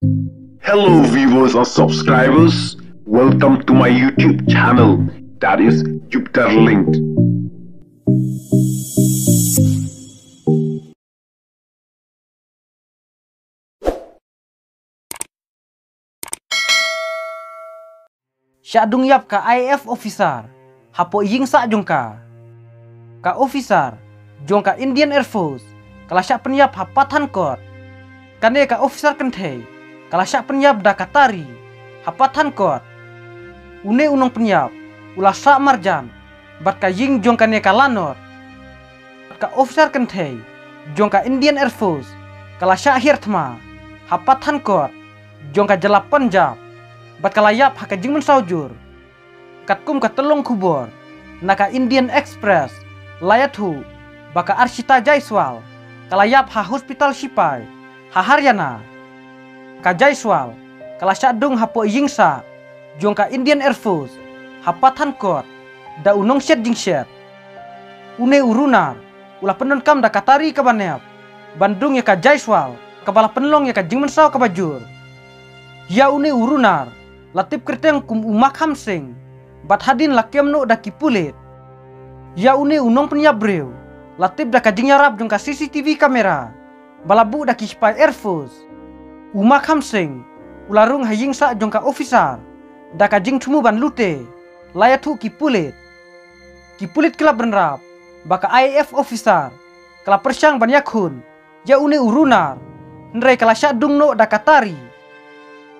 Hello viewers and subscribers, welcome to my YouTube channel, that is Jupiter Linked. Syak dung yap ka IAF officer, hapo ying sak jongka. Ka officer, jongka Indian Air Force, kala syak penyap hapatan kot. Kane ka officer kenthe, kala syak penyap da katari, hapatan kot. Une unong penyap, ulah sak marjan, bat ka ying jongka ne ka lanot. Ka officer kenthe, jongka Indian Air Force, kala syak hirtma, hapatan kot, jongka jalap Punjab. Bat kalayap haka jing mensaujur katkum katelong kubor naka Indian Express layathu baka Arshita Jaiswal kalayap ha hospital Sipai ha Haryana ka Jaiswal kala syadung hapo yingsa jongka Indian Air Force hapatan kot da unong syet jing syet une urunar ulah penon kam da katari ka banep Bandung ya ka Jaiswal kabala penlong ya ka jing mensau ka bajur ya une urunar latip kerteng kum umak hamsing bat hadin lakem no da kipulit ya une unong penyap brew latip da kajing yarap jong ka CCTV kamera balabu da Sipai Air Force umak hamsing ularung haying sa jong ka officer da kajing cumu ban lute layathu kipulit kela benrap baka IAF officer kala persyang ban yakhun ya une urunar ndrei kala syadung no da katari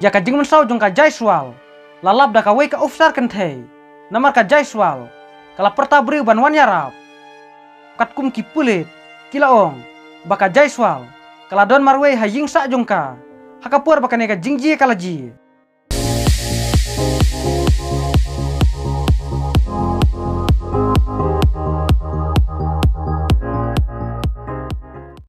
ya kajing mensau jong ka Jaiswal lalap da kawai ka officer kenthe namar ka Jaiswal kala pertabri ban wan yarap katkum kipulit kilaong baka Jaiswal kala don marwei haying sa jong ka hakapur baka ne ka jingji kala ji.